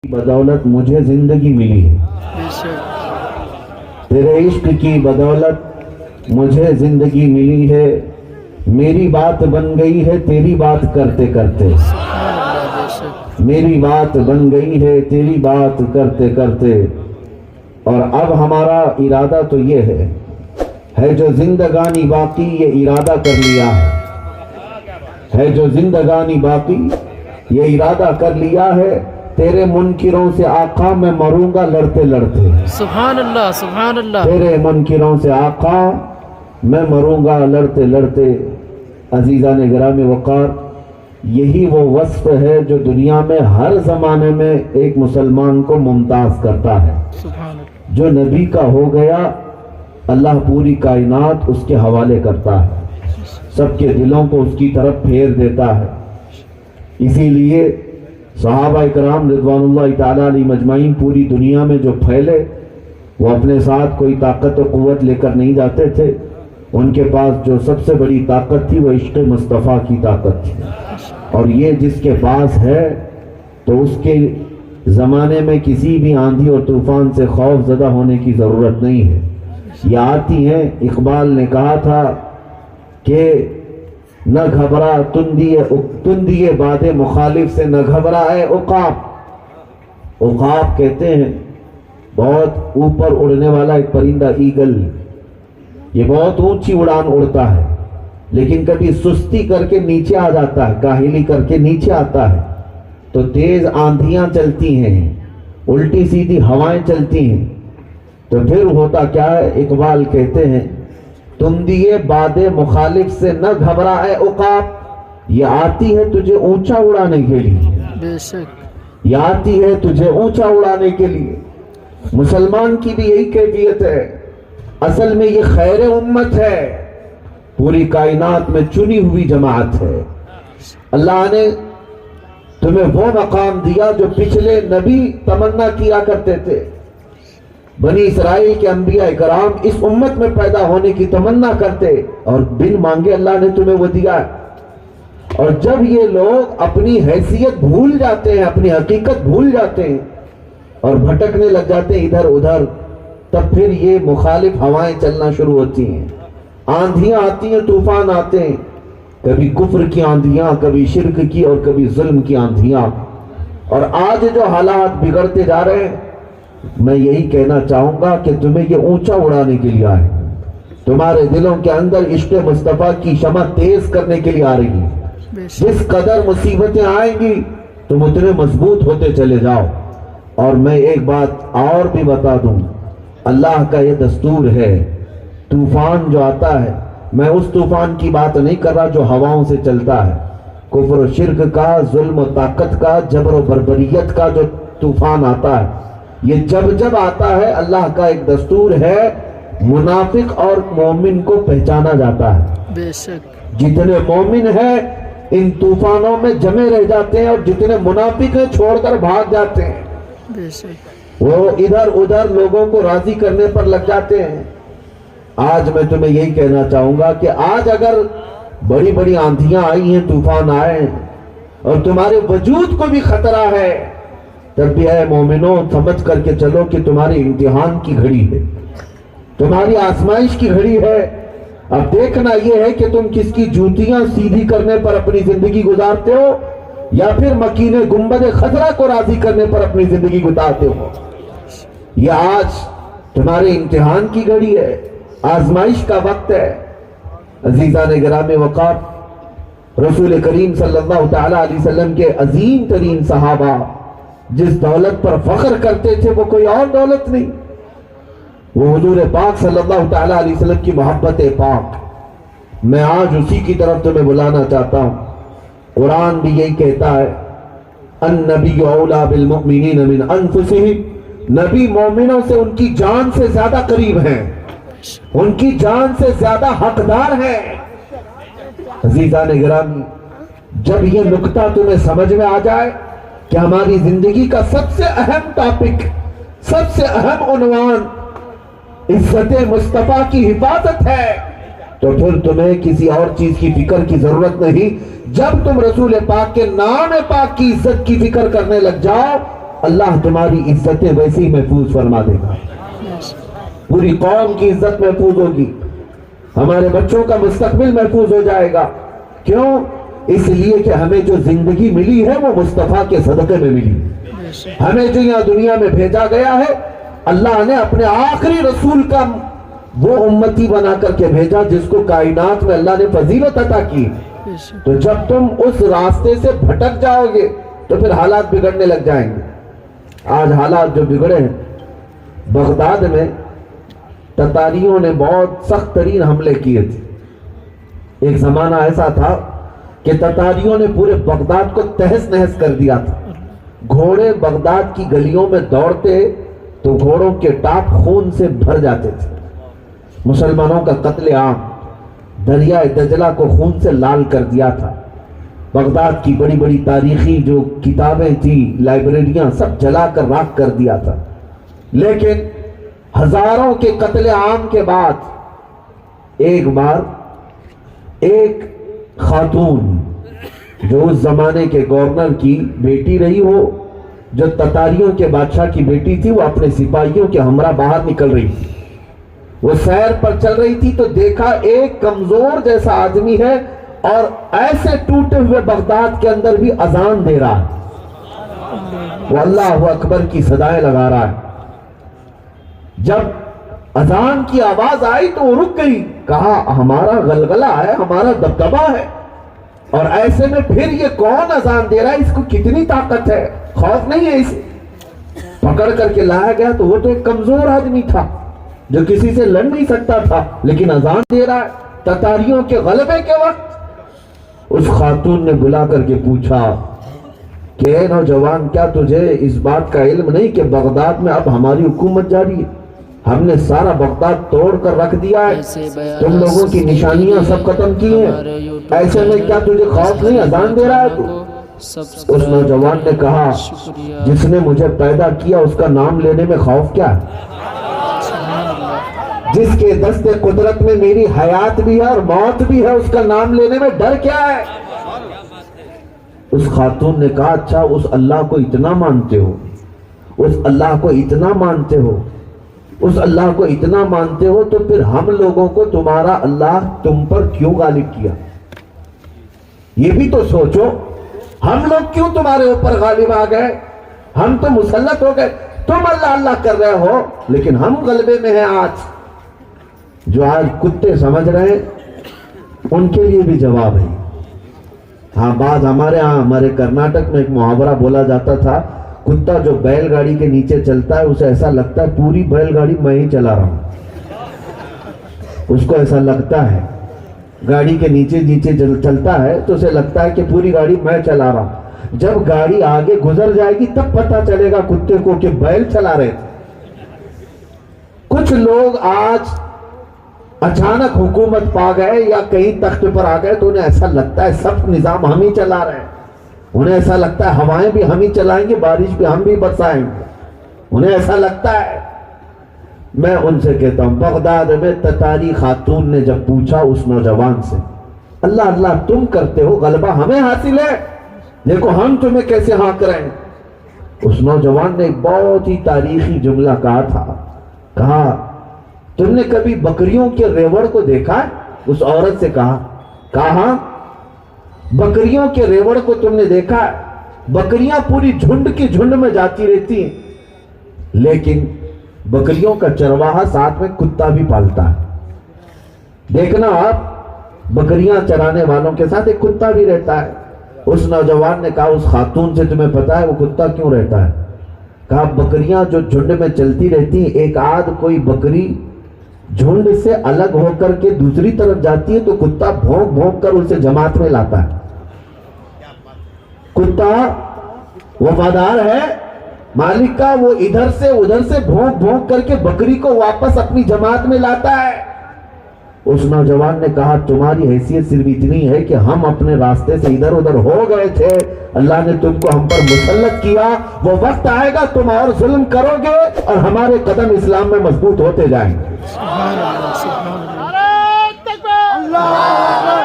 बदौलत मुझे जिंदगी मिली है, तेरे इश्क की बदौलत मुझे जिंदगी मिली है। मेरी बात बन गई है तेरी बात करते करते, मेरी बात बन गई है तेरी बात करते करते। और अब हमारा इरादा तो ये है जो जिंदगानी बाकी ये इरादा कर लिया है जो जिंदगानी बाकी ये इरादा कर लिया है। तेरे मुनकिरों से आका मैं मरूंगा लड़ते लड़ते, सुभान अल्लाह सुभान अल्लाह। तेरे मुनकिरों से आका मैं मरूंगा लड़ते लड़ते। अजीज़ान गिरामी वक़ार, यही वो वस्फ है जो दुनिया में हर ज़माने में एक मुसलमान को मुमताज़ करता है। सुभान अल्लाह। जो नबी का हो गया अल्लाह पूरी कायनात उसके हवाले करता है, सबके दिलों को उसकी तरफ फेर देता है। इसीलिए सहाबा इकराम रिज़वानुल्लाह ताला अलैहिम अजमाइन पूरी दुनिया में जो फैले, वो अपने साथ कोई ताकत और क़ुव्वत लेकर नहीं जाते थे। उनके पास जो सबसे बड़ी ताकत थी वो इश्क़ मुस्तफ़ा की ताकत थी। और ये जिसके पास है तो उसके ज़माने में किसी भी आंधी और तूफ़ान से खौफ ज़दा होने की ज़रूरत नहीं है। ये आती हैं। इकबाल ने कहा था कि न घबरा तुंदिए बादे मुखालिफ से, न घबराए उकाब। उकाब कहते हैं बहुत ऊपर उड़ने वाला एक परिंदा, ईगल। ये बहुत ऊंची उड़ान उड़ता है, लेकिन कभी सुस्ती करके नीचे आ जाता है, काहिली करके नीचे आता है तो तेज आंधियां चलती हैं, उल्टी सीधी हवाएं चलती हैं। तो फिर होता क्या है, इकबाल कहते हैं तुम दिए बादे मुखालिफ से न घबराए उकाब। ये आती है तुझे ऊंचा उड़ाने के लिए, बेशक ये आती है तुझे ऊंचा उड़ाने के लिए। मुसलमान की भी यही कैफियत है। असल में ये खैर उम्मत है, पूरी कायनात में चुनी हुई जमात है। अल्लाह ने तुम्हें वो मकाम दिया जो पिछले नबी तमन्ना किया करते थे। बनी इसराइल के अंबिया इकराम इस उम्मत में पैदा होने की तमन्ना करते और बिन मांगे अल्लाह ने तुम्हें वो दिया। और जब ये लोग अपनी हैसियत भूल जाते हैं, अपनी हकीकत भूल जाते हैं और भटकने लग जाते हैं इधर उधर, तब फिर ये मुखालिफ हवाएं चलना शुरू होती हैं, आंधियां आती हैं, तूफान आते हैं। कभी कुफ्र की आंधियां, कभी शिर्क की और कभी जुल्म की आंधियां। और आज जो हालात बिगड़ते जा रहे हैं, मैं यही कहना चाहूंगा कि तुम्हें ये ऊंचा उड़ाने के लिए आए, तुम्हारे दिलों के अंदर इश्क़ मुस्तफ़ा की शमा तेज करने के लिए आ रही है। जिस कदर मुसीबतें आएंगी तुम उतने मजबूत होते चले जाओ। और मैं एक बात और भी बता दूं, अल्लाह का ये दस्तूर है, तूफान जो आता है, मैं उस तूफान की बात नहीं कर रहा जो हवाओं से चलता है, कुफ्र और शिर्क का, जुल्म और ताकत का, जबर और बर्बरियत का जो तूफान आता है, ये जब जब आता है अल्लाह का एक दस्तूर है, मुनाफिक और मोमिन को पहचाना जाता है। बेशक जितने मोमिन हैं इन तूफानों में जमे रह जाते हैं और जितने मुनाफिक हैं छोड़कर भाग जाते हैं। बेशक वो इधर उधर लोगों को राजी करने पर लग जाते हैं। आज मैं तुम्हें यही कहना चाहूंगा कि आज अगर बड़ी बड़ी आंधियां आई हैं, तूफान आए हैं और तुम्हारे वजूद को भी खतरा है, तब भी है मोमिनो समझ करके चलो कि तुम्हारी इम्तिहान की घड़ी है, तुम्हारी आजमाइश की घड़ी है। अब देखना यह है कि तुम किसकी जूतियां सीधी करने पर अपनी जिंदगी गुजारते हो या फिर मकीने गुंबद खतरा को राजी करने पर अपनी जिंदगी गुजारते हो। यह आज तुम्हारे इम्तिहान की घड़ी है, आजमाइश का वक्त है। अजीज़ान गिरामी वक़ार, रसूल करीम सल्लल्लाहु तआला अलैहि वसल्लम के अजीम तरीन सहाबा जिस दौलत पर फख्र करते थे वो कोई और दौलत नहीं, वो हुजूर पाक सल्लल्लाहु तआला अलैहि वसल्लम की मोहब्बत पाक। मैं आज उसी की तरफ तुम्हें बुलाना चाहता हूँ। कुरान भी यही कहता है, अन्नबी औला बिल मुमिनीन मिन अनफुसिहिम, नबी मोमिनों से उनकी जान से ज्यादा करीब हैं, उनकी जान से ज्यादा हकदार हैं। अजीज़ान गिरामी, जब ये नुक्ता तुम्हें समझ में आ जाए कि हमारी जिंदगी का सबसे अहम टॉपिक, सबसे अहम उन्वान इज्जत मुस्तफा की हिफाजत है, तो फिर तुम्हें किसी और चीज की फिक्र की जरूरत नहीं। जब तुम रसूल पाक के नाम पाक की इज्जत की फिक्र करने लग जाओ اللہ تمہاری عزتیں ویسے ہی محفوظ فرما دے گا. پوری قوم کی عزت محفوظ ہوگی, ہمارے بچوں کا مستقبل محفوظ ہو جائے گا. کیوں؟ اس لیے کہ ہمیں جو زندگی ملی ہے وہ مصطفیٰ کے صدقے میں ملی. ہمیں جو یہاں دنیا میں بھیجا گیا ہے, اللہ نے اپنے آخری رسول کا وہ امتی بنا کر کے بھیجا جس کو کائنات میں اللہ نے فضیلت عطا کی. تو جب تم اس راستے سے بھٹک جاؤ گے تو پھر حالات بگڑنے لگ جائیں گے. آج حالات جو بگڑے ہیں, بغداد میں تتاریوں نے بہت سخت ترین حملے کیے تھے. ایک زمانہ ایسا تھا کہ تتاریوں نے پورے بغداد کو تہس نہس کر دیا تھا. گھوڑے بغداد کی گلیوں میں دوڑتے تو گھوڑوں کے ٹاپ خون سے بھر جاتے تھے. مسلمانوں کا قتل عام, دریائے دجلہ کو خون سے لال کر دیا تھا. بغداد کی بڑی بڑی تاریخی جو کتابیں تھیں, لائبریریاں, سب جلا کر راکھ کر دیا تھا. لیکن ہزاروں کے قتل عام کے بعد ایک بار ایک خاتون جو اس زمانے کے گورنر کی بیٹی رہی ہو, جو تتاریوں کے بادشاہ کی بیٹی تھی, وہ اپنے سپاہیوں کے ہمراہ باہر نکل رہی تھی. وہ سیر پر چل رہی تھی تو دیکھا ایک کمزور جیسا آدمی ہے اور ایسے ٹوٹے ہوئے بغداد کے اندر بھی اذان دے رہا ہے, وہ اللہ اکبر کی صدائیں لگا رہا ہے. جب اذان کی آواز آئی تو وہ رک گئی, کہا ہمارا غلغلہ ہے, ہمارا دبدبہ ہے, اور ایسے میں پھر یہ کون اذان دے رہا ہے, اس کو کتنی طاقت ہے, خوف نہیں ہے اسے. پکڑ کر کے لایا گیا تو وہ تو ایک کمزور آدمی تھا جو کسی سے لڑ نہیں سکتا تھا, لیکن اذان دے رہا ہے تتاریوں کے غلبے کے وقت. اس خاتون نے بلا کر کے پوچھا کہ اے نوجوان, کیا تجھے اس بات کا علم نہیں کہ بغداد میں اب ہماری حکومت جاری ہے, ہم نے سارا بغداد توڑ کر رکھ دیا ہے, تم لوگوں کی نشانیاں سب ختم کی ہیں, ایسے میں کیا تجھے خوف نہیں, اذان دے رہا ہے تو؟ اس نوجوان نے کہا جس نے مجھے پیدا کیا اس کا نام لینے میں خوف کیا ہے, جس کے دست قدرت میں میری حیات بھی ہے اور موت بھی ہے, اس کا نام لینے میں ڈر کیا ہے؟ اس خاتون نے کہا اچھا اس اللہ کو اتنا مانتے ہو, اس اللہ کو اتنا مانتے ہو, اس اللہ کو اتنا مانتے ہو تو پھر ہم لوگوں کو تمہارا اللہ تم پر کیوں غالب کیا؟ یہ بھی تو سوچو, ہم لوگ کیوں تمہارے اوپر غالب آ گئے؟ ہم تو مسلط ہو گئے, تم اللہ اللہ کر رہے ہو لیکن ہم غلبے میں ہیں. آج جو آج کتے سمجھ رہے ہیں ان کے لیے بھی جواب ہے. ہاں, بعض ہمارے کرناٹک میں ایک محاورہ بولا جاتا تھا, کتا جو بیل گاڑی کے نیچے چلتا ہے اسے ایسا لگتا ہے پوری بیل گاڑی میں ہی چلا رہا ہوں. اس کو ایسا لگتا ہے, گاڑی کے نیچے چلتا ہے تو اسے لگتا ہے کہ پوری گاڑی میں چلا رہا ہوں. جب گاڑی آگے گزر جائے گی تب پتہ چلے گا کتے کو کہ بیل چلا رہے تھے. کچھ لوگ آج اچانک حکومت پا گئے یا کہیں تخت پر آ گئے تو انہیں ایسا لگتا ہے سب نظام ہم ہی چلا رہے ہیں. انہیں ایسا لگتا ہے ہوائیں بھی ہم ہی چلائیں گے, بارش بھی ہم بھی برسائیں گے. انہیں ایسا لگتا ہے. میں ان سے کہتا ہوں, بغداد میں تتاری خاتون نے جب پوچھا اس نوجوان سے, اللہ اللہ تم کرتے ہو, غلبہ ہمیں حاصل ہے, دیکھو ہم تمہیں کیسے ہاں کریں. اس نوجوان نے ایک بہت ہی تاریخی جملہ کہا تھا, کہا تم نے کبھی بکریوں کے ریوڑ کو دیکھا ہے؟ اس عورت سے کہا بکریوں کے ریوڑ کو تم نے دیکھا ہے؟ بکریاں پوری جھنڈ کی جھنڈ میں جاتی رہتی ہیں, لیکن بکریوں کا چرواہا ساتھ میں کتا بھی پالتا ہے. دیکھنا آپ, بکریاں چرانے والوں کے ساتھ ایک کتا بھی رہتا ہے. اس نوجوان نے کہا اس خاتون سے تمہیں پتا ہے وہ کتا کیوں رہتا ہے؟ کہا بکریاں جو جھنڈ میں چلتی رہتی ہیں, ایک آدھ کوئی بکری جھنڈ سے الگ ہو کر کے دوسری طرف جاتی ہے تو کتا بھونک بھونک کر اسے جماعت میں لاتا ہے. کتا وفادار ہے مالک کا, وہ ادھر سے بھونک بھونک کر کے بکری کو واپس اپنی جماعت میں لاتا ہے. اس نوجوان نے کہا تمہاری حیثیت صرف اتنی ہے کہ ہم اپنے راستے سے ادھر ادھر ہو گئے تھے, اللہ نے تم کو ہم پر مسلط کیا, وہ وقت آئے گا تم اور ظلم کرو گے اور ہمارے قدم اسلام میں مضبوط ہوتے جائیں گے. اللہ